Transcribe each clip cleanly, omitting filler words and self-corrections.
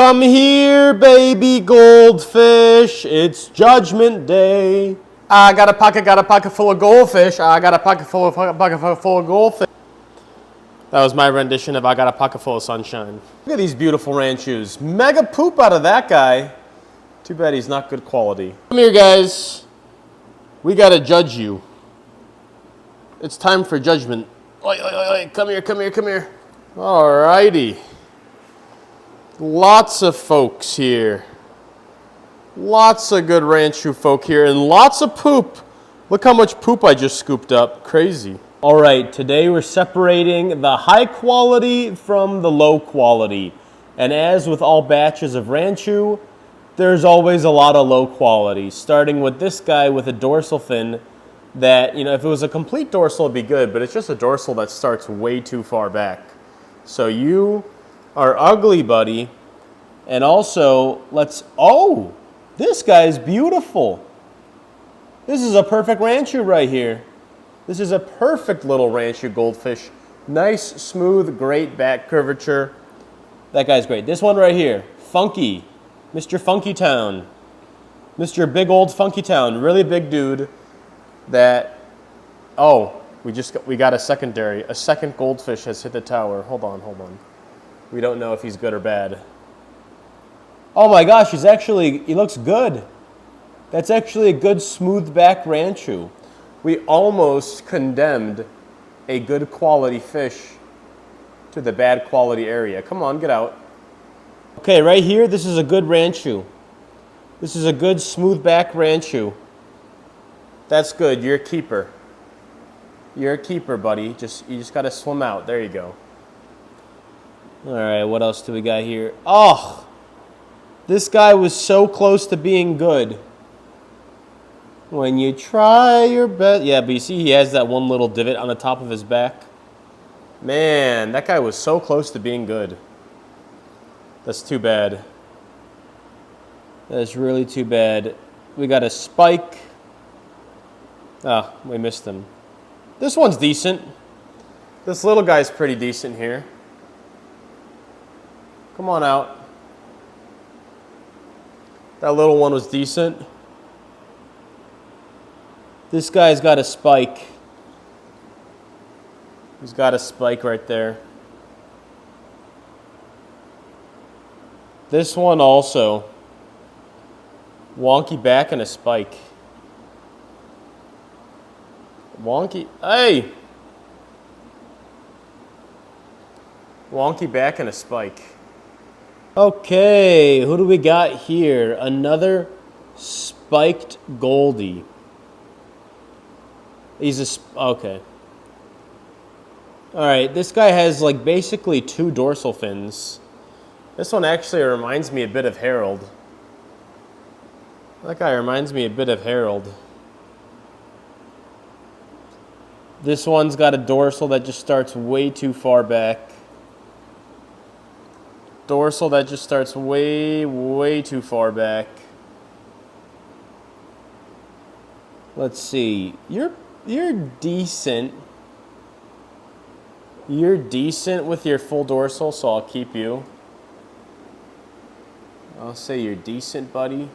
Come here, baby goldfish. It's Judgment Day. I got a pocket full of goldfish. I got a pocket full of goldfish. That was my rendition of I got a pocket full of sunshine. Look at these beautiful ranchus. Mega poop out of that guy. Too bad he's not good quality. Come here, guys. We gotta judge you. It's time for judgment. Oi, oi, oi, oi. Come here, come here, come here. Alrighty. Lots of folks here. Lots of good Ranchu folk here and lots of poop. Look how much poop I just scooped up. Crazy. All right, today we're separating the high quality from the low quality. And as with all batches of Ranchu, there's always a lot of low quality. Starting with this guy with a dorsal fin that, you know, if it was a complete dorsal, it'd be good, but it's just a dorsal that starts way too far back. So you are ugly, buddy. And also, oh, this guy's beautiful. This is a perfect Ranchu right here. This is a perfect little Ranchu goldfish. Nice, smooth, great back curvature. That guy's great. This one right here, Funky, Mr. Funky Town. Mr. Big Old Funky Town, really big dude that, oh, we got a second goldfish has hit the tower. Hold on. We don't know if he's good or bad. Oh my gosh, he looks good. That's actually a good smooth back Ranchu. We almost condemned a good quality fish to the bad quality area. Come on, get out. Okay, right here, this is a good Ranchu. This is a good smooth back Ranchu. That's good, you're a keeper. You're a keeper, buddy. You just gotta swim out. There you go. All right, what else do we got here? Oh, this guy was so close to being good. When you try your best. Yeah, but you see he has that one little divot on the top of his back. Man, that guy was so close to being good. That's too bad. That's really too bad. We got a spike. Ah, we missed him. This one's decent. This little guy's pretty decent here. Come on out. That little one was decent. This guy's got a spike. He's got a spike right there. This one also. Wonky back and a spike. Wonky, hey! Wonky back and a spike. Okay, who do we got here? Another spiked Goldie. Okay. All right, this guy has like basically two dorsal fins. This one actually reminds me a bit of Harold. That guy reminds me a bit of Harold. This one's got a dorsal that just starts way too far back. Dorsal that just starts way too far back. Let's see. You're decent. You're decent with your full dorsal, so I'll keep you. I'll say you're decent, buddy.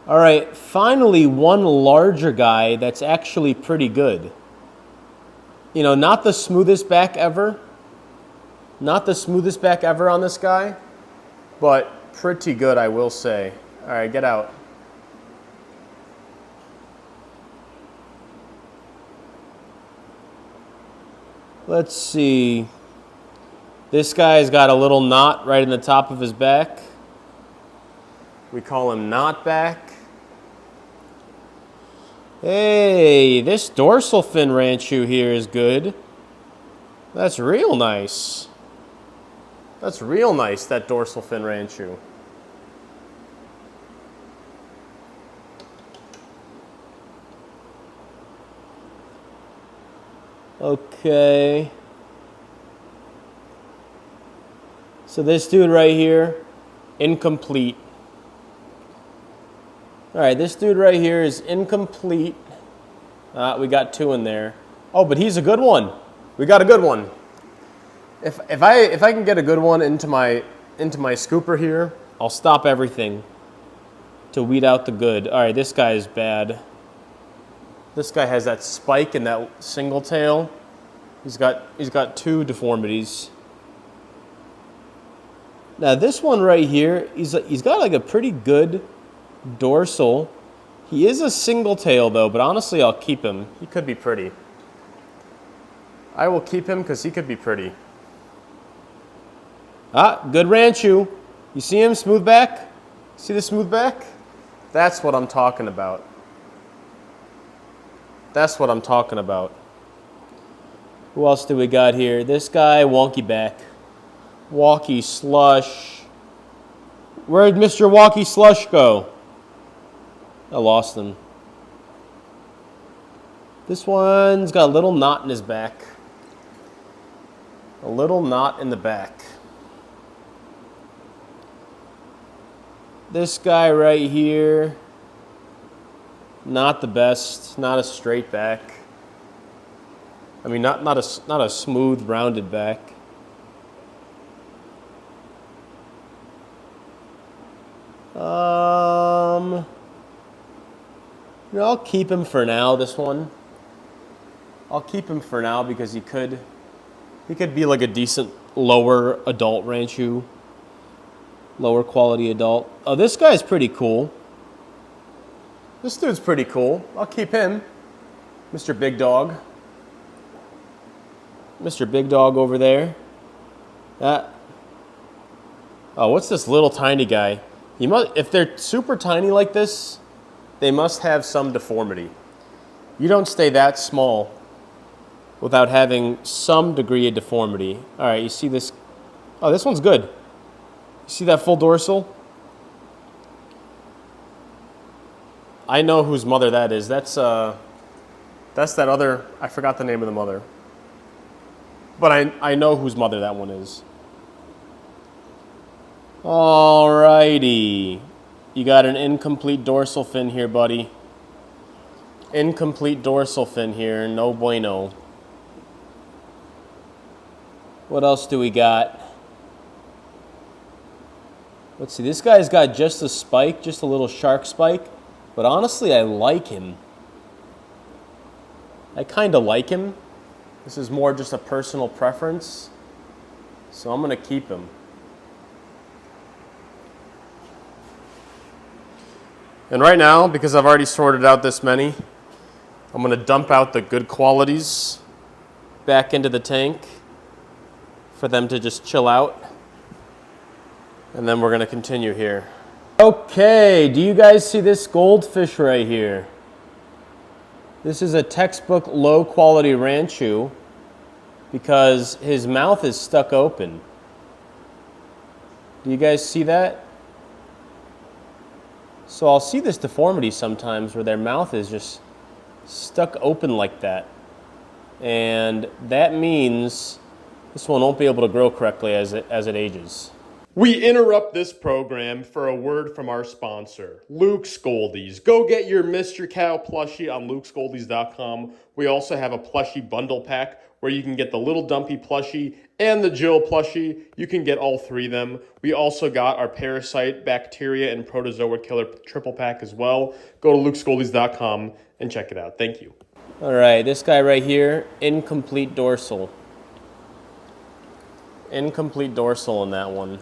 All right, finally one larger guy that's actually pretty good. You know, not the smoothest back ever. Not the smoothest back ever on this guy, but pretty good, I will say. All right, get out. Let's see. This guy's got a little knot right in the top of his back. We call him knot back. Hey, this dorsal fin Ranchu here is good. That's real nice. That's real nice, that dorsal fin Ranchu. Okay. So this dude right here, incomplete. All right, this dude right here is incomplete. We got two in there. Oh, but he's a good one. We got a good one. If I can get a good one into my scooper here, I'll stop everything to weed out the good. All right, this guy is bad. This guy has that spike and that single tail. He's got two deformities. Now this one right here, he's got like a pretty good dorsal. He is a single tail though, but honestly I'll keep him. He could be pretty. I will keep him because he could be pretty. Ah, good Ranchu. You see him, smooth back? See the smooth back? That's what I'm talking about. That's what I'm talking about. Who else do we got here? This guy, wonky back. Walkie Slush. Where'd Mr. Walkie Slush go? I lost him. This one's got a little knot in his back. A little knot in the back. This guy right here, not the best, not a straight back. I mean, not a smooth, rounded back. I'll keep him for now, this one. I'll keep him for now because he could be like a decent lower adult Ranchu. Lower quality adult. Oh, this guy's pretty cool. This dude's pretty cool. I'll keep him. Mr. Big Dog. Mr. Big Dog over there. Oh, what's this little tiny guy? If they're super tiny like this, they must have some deformity. You don't stay that small without having some degree of deformity. All right, you see this? Oh, this one's good. You see that full dorsal? I know whose mother that is. That's that other, I forgot the name of the mother. But I know whose mother that one is. Alrighty. You got an incomplete dorsal fin here, buddy. Incomplete dorsal fin here. No bueno. What else do we got? Let's see. This guy's got just a spike, just a little shark spike. But honestly, I like him. I kind of like him. This is more just a personal preference. So I'm going to keep him. And right now, because I've already sorted out this many, I'm going to dump out the good qualities back into the tank for them to just chill out. And then we're going to continue here. Okay, do you guys see this goldfish right here? This is a textbook low quality Ranchu because his mouth is stuck open. Do you guys see that? So I'll see this deformity sometimes where their mouth is just stuck open like that. And that means this one won't be able to grow correctly as it ages. We interrupt this program for a word from our sponsor, Luke's Goldies. Go get your Mr. Cow plushie on lukesgoldies.com. We also have a plushie bundle pack where you can get the Little Dumpy plushie and the Jill plushie. You can get all three of them. We also got our parasite, bacteria, and protozoa killer triple pack as well. Go to lukesgoldies.com and check it out. Thank you. All right, this guy right here, incomplete dorsal. Incomplete dorsal in that one.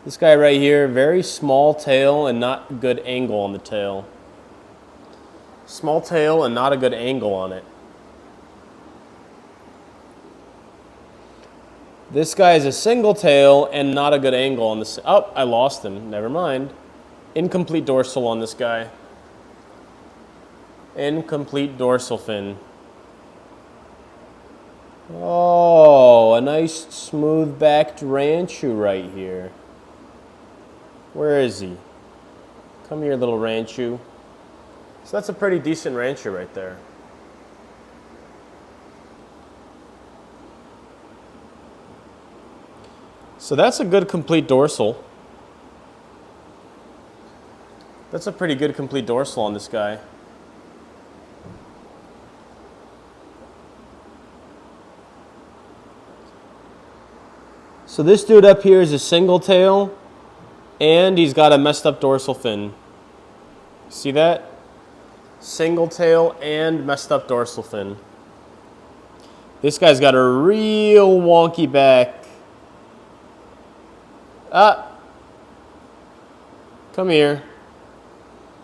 This guy right here, very small tail and not good angle on the tail. Small tail and not a good angle on it. This guy is a single tail and not a good angle on this. Oh, I lost him. Never mind. Incomplete dorsal on this guy. Incomplete dorsal fin. Oh, a nice smooth-backed Ranchu right here. Where is he? Come here, little Ranchu. So that's a pretty decent Ranchu right there. So that's a good complete dorsal. That's a pretty good complete dorsal on this guy. So this dude up here is a single tail, and he's got a messed up dorsal fin. See that? Single tail and messed up dorsal fin. This guy's got a real wonky back. Come here.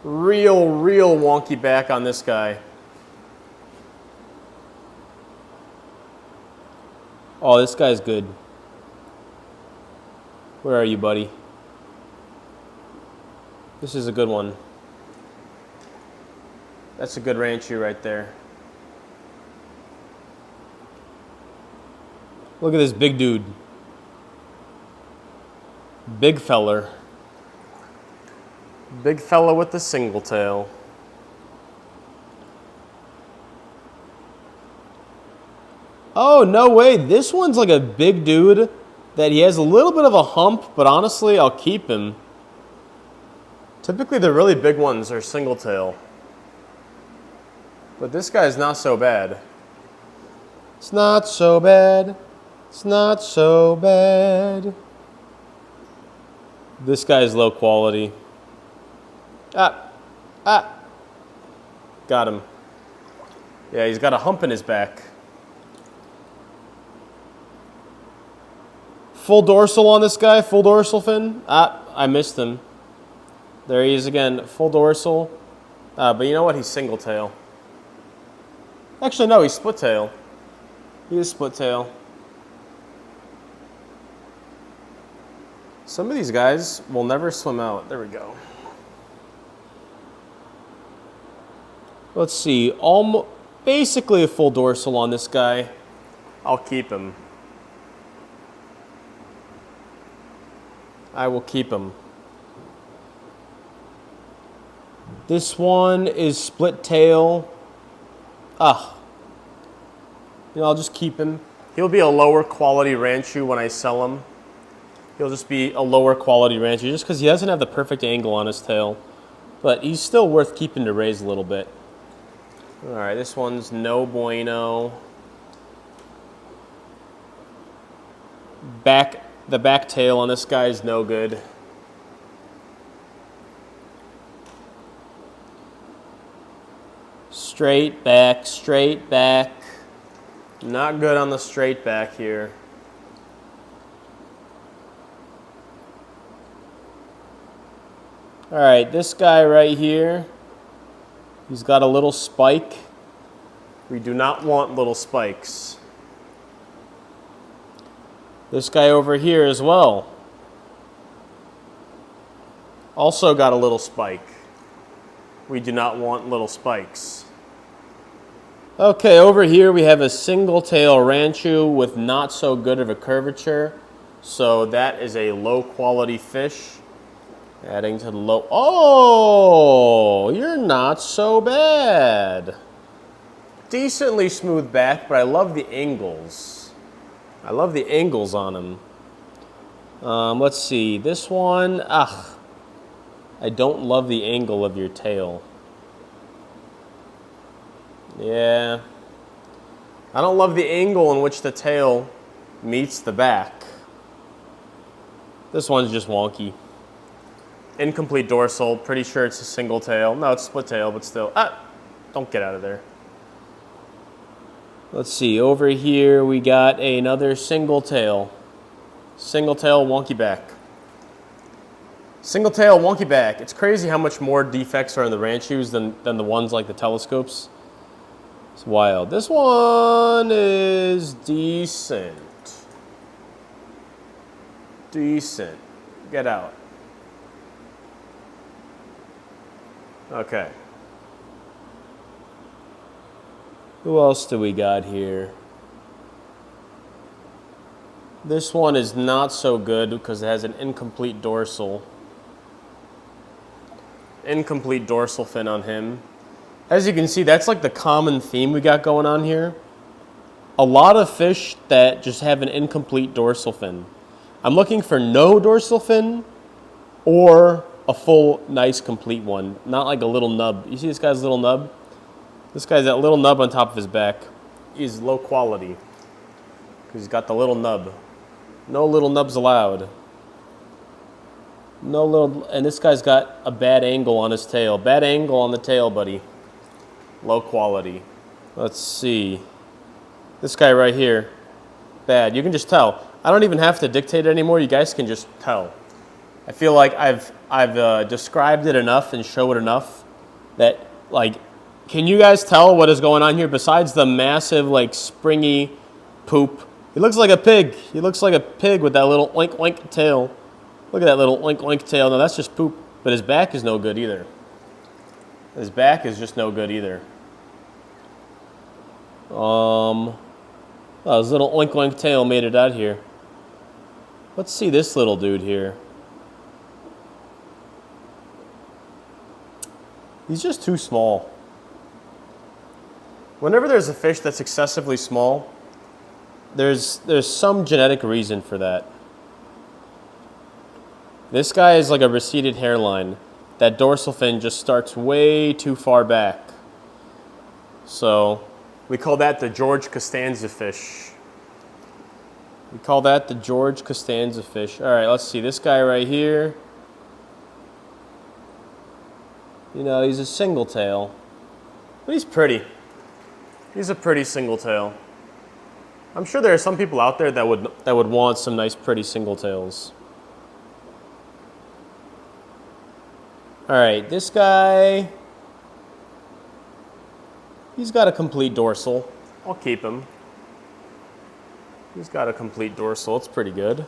Real wonky back on this guy. Oh, this guy's good. Where are you, buddy? This is a good one. That's a good Ranchu right there. Look at this big dude. Big feller. Big fella with the single tail. Oh, no way. This one's like a big dude that he has a little bit of a hump, but honestly, I'll keep him. Typically, the really big ones are single tail. But this guy's not so bad. It's not so bad. It's not so bad. This guy's low quality. Got him. Yeah, he's got a hump in his back. Full dorsal on this guy, full dorsal fin. I missed him. There he is again, full dorsal. But you know what? He's single tail. Actually, no, he's split tail. He is split tail. Some of these guys will never swim out. There we go. Let's see. Basically a full dorsal on this guy. I'll keep him. I will keep him. This one is split tail. I'll just keep him. He'll be a lower quality Ranchu when I sell him. He'll just be a lower quality Ranchu just because he doesn't have the perfect angle on his tail. But he's still worth keeping to raise a little bit. All right, this one's no bueno. The back tail on this guy is no good. Straight back, straight back. Not good on the straight back here. All right, this guy right here, he's got a little spike. We do not want little spikes. This guy over here as well. Also got a little spike. We do not want little spikes. Okay, over here we have a single tail Ranchu with not so good of a curvature. So that is a low quality fish. Adding to the low. Oh, you're not so bad. Decently smooth back, but I love the angles. I love the angles on him. Let's see. This one, I don't love the angle of your tail. Yeah. I don't love the angle in which the tail meets the back. This one's just wonky. Incomplete dorsal. Pretty sure it's a single tail. No, it's split tail, but still. Don't get out of there. Let's see. Over here, we got another single tail. Single tail, wonky back. Single tail, wonky back. It's crazy how much more defects are in the Ranchus than the ones like the telescopes. It's wild. This one is decent. Decent. Get out. Okay. Who else do we got here? This one is not so good because it has an incomplete dorsal. Incomplete dorsal fin on him. As you can see, that's like the common theme we got going on here. A lot of fish that just have an incomplete dorsal fin. I'm looking for no dorsal fin or a full, nice, complete one. Not like a little nub. You see this guy's little nub? This guy's that little nub on top of his back. He's low quality because he's got the little nub. No little nubs allowed. No little, and this guy's got a bad angle on his tail. Bad angle on the tail, buddy. Low quality. Let's see. This guy right here, bad. You can just tell. I don't even have to dictate it anymore. You guys can just tell. I feel like I've described it enough and showed it enough that, like, can you guys tell what is going on here besides the massive, like, springy poop? He looks like a pig. He looks like a pig with that little oink oink tail. Look at that little oink oink tail. No, that's just poop. But his back is no good either. His back is just no good either. Oh, his little oink oink tail made it out here. Let's see this little dude here. He's just too small. Whenever there's a fish that's excessively small, there's some genetic reason for that. This guy is like a receded hairline. That dorsal fin just starts way too far back. So we call that the George Costanza fish. We call that the George Costanza fish. All right, let's see. This guy right here. You know, he's a single tail. But he's pretty. He's a pretty single tail. I'm sure there are some people out there that would want some nice pretty single tails. All right, this guy, he's got a complete dorsal. I'll keep him. He's got a complete dorsal. It's pretty good.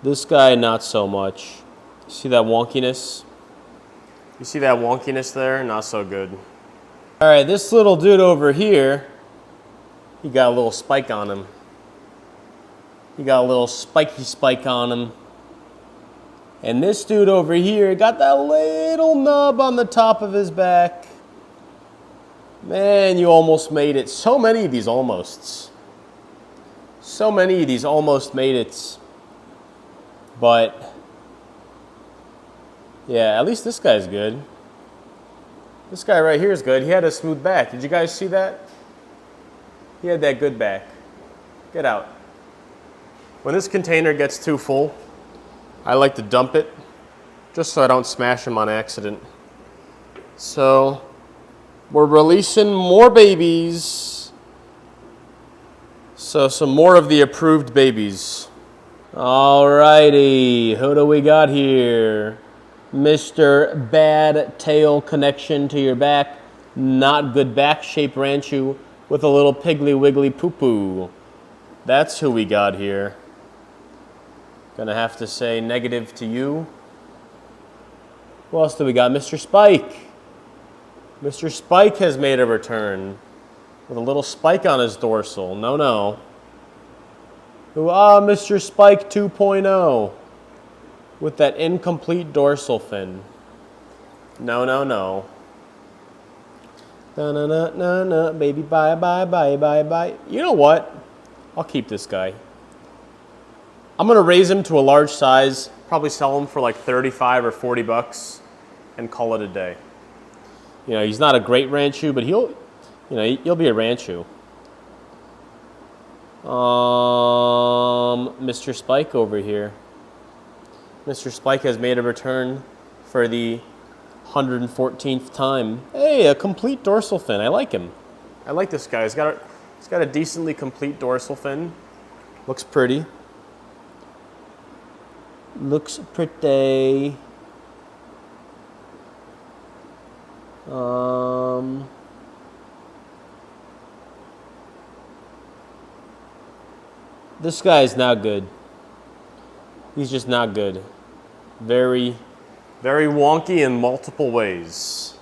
This guy, not so much. See that wonkiness? You see that wonkiness there? Not so good. All right, this little dude over here, he got a little spike on him. He got a little spiky spike on him. And this dude over here got that little nub on the top of his back. Man, you almost made it. So many of these almosts. So many of these almost made it. But, yeah, at least this guy's good. This guy right here is good. He had a smooth back. Did you guys see that? He had that good back. Get out. When this container gets too full, I like to dump it just so I don't smash them on accident. So we're releasing more babies. So some more of the approved babies. Alrighty, who do we got here? Mr. Bad Tail Connection to your back. Not good back shape Ranchu with a little piggly wiggly poo-poo. That's who we got here. Gonna have to say negative to you. Who else do we got? Mr. Spike. Mr. Spike has made a return with a little spike on his dorsal. No, no. Mr. Spike 2.0 with that incomplete dorsal fin. No, no, no. Na-na-na-na-na, baby, bye, bye, bye, bye, bye. You know what? I'll keep this guy. I'm going to raise him to a large size, probably sell him for like 35 or 40 bucks and call it a day. You know, he's not a great Ranchu, but he'll be a Ranchu. Mr. Spike over here. Mr. Spike has made a return for the 114th time. Hey, a complete dorsal fin. I like him. I like this guy. He's got a decently complete dorsal fin. Looks pretty. Looks pretty. This guy is not good. He's just not good. Very, very wonky in multiple ways.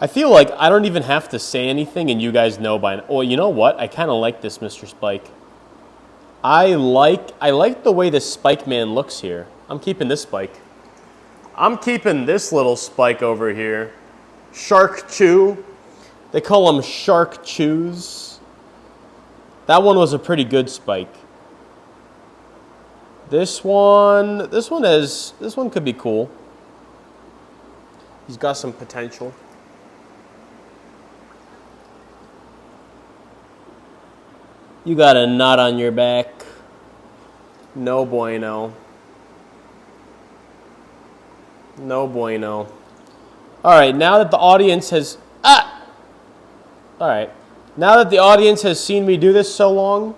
I feel like I don't even have to say anything and you guys know by now. Well, you know what? I kind of like this Mr. Spike. I like the way this Spike man looks here. I'm keeping this Spike. I'm keeping this little Spike over here. Shark Chew. They call them Shark Chews. That one was a pretty good Spike. This one could be cool. He's got some potential. You got a knot on your back. No bueno. No bueno. All right, now that the audience has... All right. Now that the audience has seen me do this so long,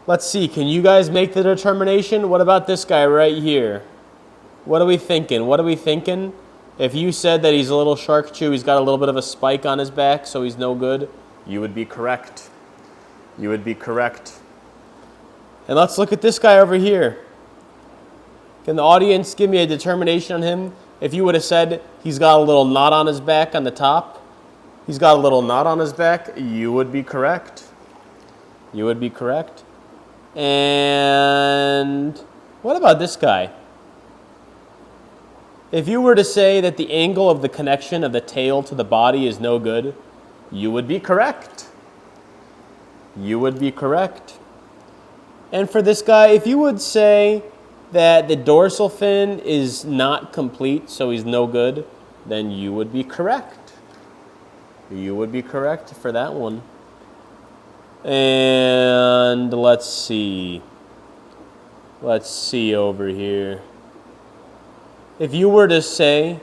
let's see. Can you guys make the determination? What about this guy right here? What are we thinking? What are we thinking? If you said that he's a little shark chew, he's got a little bit of a spike on his back, so he's no good, you would be correct. You would be correct. And let's look at this guy over here. Can the audience give me a determination on him? If you would have said he's got a little knot on his back on the top, he's got a little knot on his back, you would be correct. You would be correct. And what about this guy? If you were to say that the angle of the connection of the tail to the body is no good, you would be correct. You would be correct. And for this guy, if you would say that the dorsal fin is not complete, so he's no good, then you would be correct. You would be correct for that one. And let's see. Let's see over here. If you were to say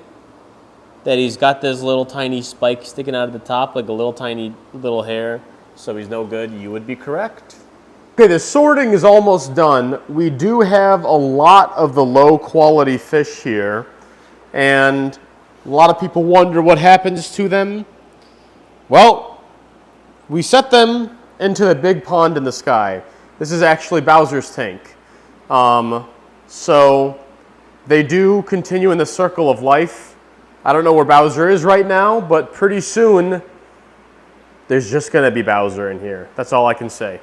that he's got this little tiny spike sticking out of the top, like a little tiny little hair, so he's no good, you would be correct. Okay, the sorting is almost done. We do have a lot of the low quality fish here, and a lot of people wonder what happens to them. Well, we set them into the big pond in the sky. This is actually Bowser's tank. So they do continue in the circle of life. I don't know where Bowser is right now, but pretty soon there's just going to be Bowser in here. That's all I can say.